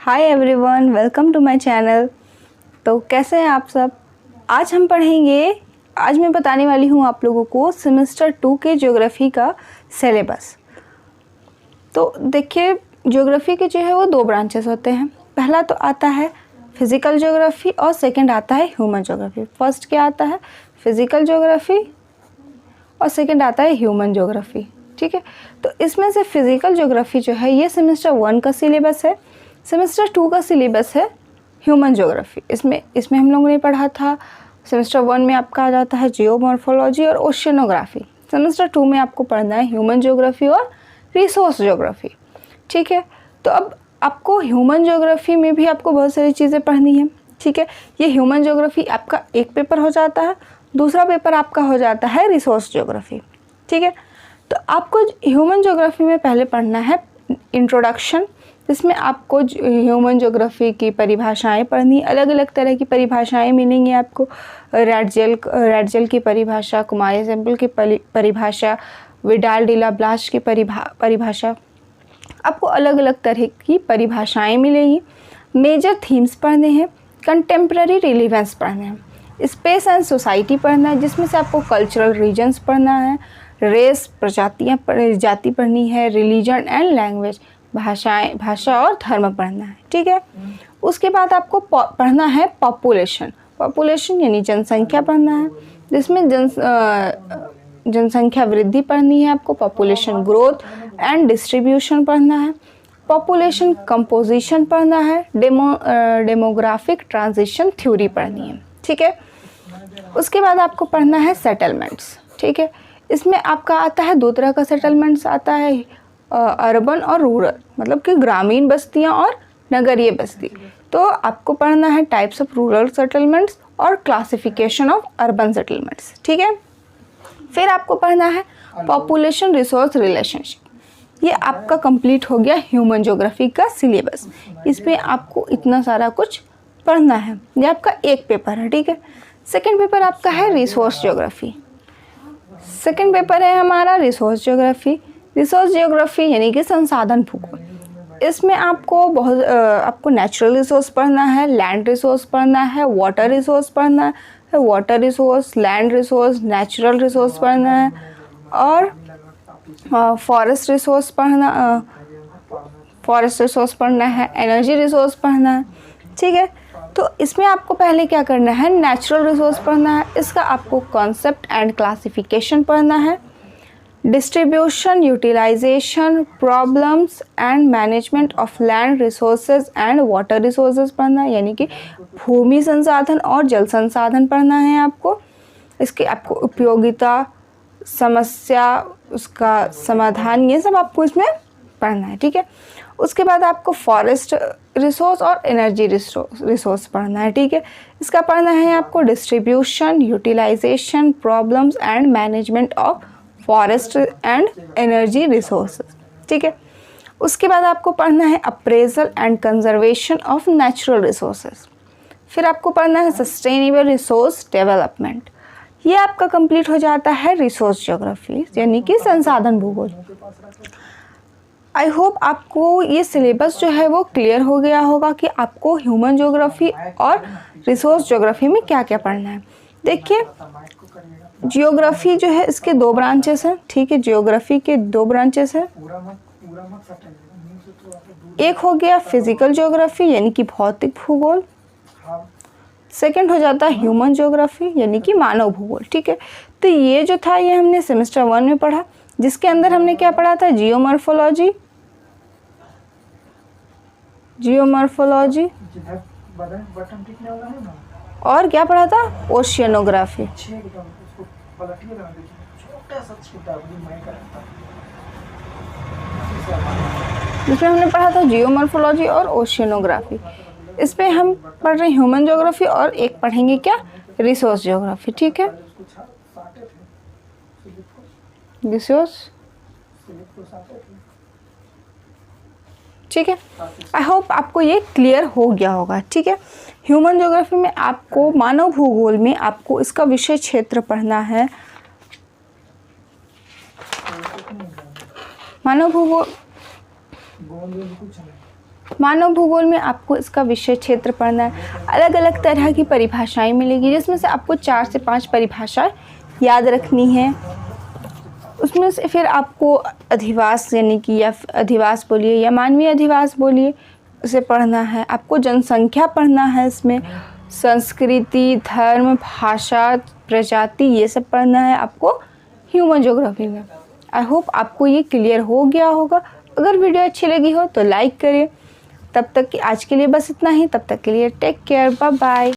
Hi everyone, welcome to my channel. तो कैसे हैं आप सब। आज मैं बताने वाली हूँ आप लोगों को सेमेस्टर 2 के ज्योग्राफी का सिलेबस। तो देखिए, ज्योग्राफी के जो है वो 2 ब्रांचेस होते हैं। पहला तो आता है फिज़िकल ज्योग्राफी और सेकंड आता है ह्यूमन ज्योग्राफी। फर्स्ट क्या आता है, फिज़िकल ज्योग्राफी, और सेकंड आता है ह्यूमन ज्योग्राफी। ठीक है, तो इसमें से फिज़िकल ज्योग्राफी जो है ये सेमेस्टर 1 का सिलेबस है। सेमेस्टर 2 का सिलेबस है ह्यूमन ज्योग्राफी। इसमें हम लोगों ने पढ़ा था, सेमेस्टर 1 में आपका आ जाता है जियोमॉर्फोलॉजी और ओशियनोग्राफी। सेमेस्टर 2 में आपको पढ़ना है ह्यूमन ज्योग्राफी और रिसोर्स ज्योग्राफी। ठीक है, तो अब आपको ह्यूमन ज्योग्राफी में भी आपको बहुत सारी चीज़ें पढ़नी है। ठीक है, ये ह्यूमन ज्योग्राफी आपका एक पेपर हो जाता है, दूसरा पेपर आपका हो जाता है रिसोर्स ज्योग्राफी। ठीक है, तो आपको ह्यूमन ज्योग्राफी में पहले पढ़ना है इंट्रोडक्शन, जिसमें आपको ह्यूमन ज्योग्राफी की परिभाषाएं पढ़नी। अलग अलग तरह की परिभाषाएं मिलेंगी आपको। रैटजेल की परिभाषा, कुमारी सैम्पल की परिभाषा, विडाल डिला ब्लास की परिभाषा, आपको अलग अलग तरह की परिभाषाएं मिलेंगी। मेजर थीम्स पढ़ने हैं, कंटेम्प्रेरी रिलेवेंस पढ़ने हैं, स्पेस एंड सोसाइटी पढ़ना है, जिसमें से आपको कल्चरल रीजन्स पढ़ना है, रेस जाति पढ़नी है, रिलीजन एंड लैंग्वेज भाषा और धर्म पढ़ना है। ठीक है, उसके बाद आपको पढ़ना है पॉपुलेशन यानी जनसंख्या पढ़ना है, जिसमें जनसंख्या वृद्धि पढ़नी है आपको, पॉपुलेशन ग्रोथ एंड डिस्ट्रीब्यूशन पढ़ना है, पॉपुलेशन कंपोजिशन पढ़ना है, डेमोग्राफिक ट्रांजिशन थ्योरी पढ़नी है। ठीक है, उसके बाद आपको पढ़ना है सेटलमेंट्स। ठीक है, इसमें आपका आता है 2 तरह का सेटलमेंट्स आता है, अर्बन और रूरल, मतलब कि ग्रामीण बस्तियां और नगरीय बस्ती। तो आपको पढ़ना है टाइप्स ऑफ रूरल सेटलमेंट्स और क्लासिफिकेशन ऑफ अर्बन सेटलमेंट्स। ठीक है, फिर आपको पढ़ना है पॉपुलेशन रिसोर्स रिलेशनशिप। ये आपका कंप्लीट हो गया ह्यूमन ज्योग्राफी का सिलेबस। इसमें आपको इतना सारा कुछ पढ़ना है। ये आपका एक पेपर है। ठीक है, सेकेंड पेपर आपका है रिसोर्स ज्योग्राफी। सेकेंड पेपर है हमारा रिसोर्स ज्योग्राफी यानी कि संसाधन भूगोल। इसमें आपको नेचुरल रिसोर्स पढ़ना है, लैंड रिसोर्स पढ़ना है, वाटर रिसोर्स पढ़ना है, water resource, land resource, natural resource पढ़ना है, और फॉरेस्ट रिसोर्स पढ़ना है, एनर्जी रिसोर्स पढ़ना है। ठीक है, तो इसमें आपको पहले क्या करना है, नेचुरल रिसोर्स पढ़ना है। इसका आपको कॉन्सेप्ट एंड क्लासिफिकेशन पढ़ना है, distribution, utilization, problems and management of land resources and water resources पढ़ना है, यानी कि भूमि संसाधन और जल संसाधन पढ़ना है आपको। इसकी आपको उपयोगिता, समस्या, उसका समाधान, ये सब आपको इसमें पढ़ना है। ठीक है, उसके बाद आपको फॉरेस्ट रिसोर्स और एनर्जी रिसोर्स पढ़ना है। ठीक है, इसका पढ़ना है आपको distribution, utilization, problems and management of forest and energy resources. ठीक है, उसके बाद आपको पढ़ना है appraisal and conservation of natural resources. फिर आपको पढ़ना है सस्टेनेबल रिसोर्स डेवलपमेंट। ये आपका कंप्लीट हो जाता है रिसोर्स ज्योग्राफी यानी कि संसाधन भूगोल। आई होप आपको ये सिलेबस जो है वो क्लियर हो गया होगा कि आपको ह्यूमन ज्योग्राफी और रिसोर्स ज्योग्राफी में क्या क्या पढ़ना है। देखिए, जियोग्राफी जो है इसके 2 ब्रांचेस हैं। ठीक है, जियोग्राफी के 2 ब्रांचेस हैं। एक हो गया फिजिकल ज्योग्राफी यानी कि भौतिक भूगोल, सेकंड हो जाता है ह्यूमन ज्योग्राफी यानी कि मानव भूगोल। ठीक है, तो ये जो था ये हमने सेमेस्टर 1 में पढ़ा, जिसके अंदर हमने क्या पढ़ा था, जियोमॉर्फोलॉजी और क्या पढ़ा था, ओशियनोग्राफी। जिसमें हमने पढ़ा था जियोमॉर्फोलॉजी और ओशियनोग्राफी। इसमें हम पढ़ रहे हैं ह्यूमन ज्योग्राफी और एक पढ़ेंगे क्या, रिसोर्स ज्योग्राफी। ठीक है, रिसोर्स। ठीक है, आई होप आपको ये क्लियर हो गया होगा। ठीक है, ह्यूमन ज्योग्राफी में आपको मानव भूगोल में आपको इसका विषय क्षेत्र पढ़ना है। मानव भूगोल मानव भूगोल में आपको इसका विषय क्षेत्र पढ़ना है। अलग अलग तरह की परिभाषाएं मिलेगी, जिसमें से आपको 4 से 5 परिभाषाएं याद रखनी है। उसमें से फिर आपको अधिवास यानी कि या अधिवास बोलिए या मानवीय अधिवास बोलिए, उसे पढ़ना है। आपको जनसंख्या पढ़ना है, इसमें संस्कृति, धर्म, भाषा, प्रजाति, ये सब पढ़ना है आपको ह्यूमन ज्योग्राफी में। आई होप आपको ये क्लियर हो गया होगा। अगर वीडियो अच्छी लगी हो तो लाइक करिए। तब तक कि आज के लिए बस इतना ही। तब तक के लिए टेक केयर, बाय बाय।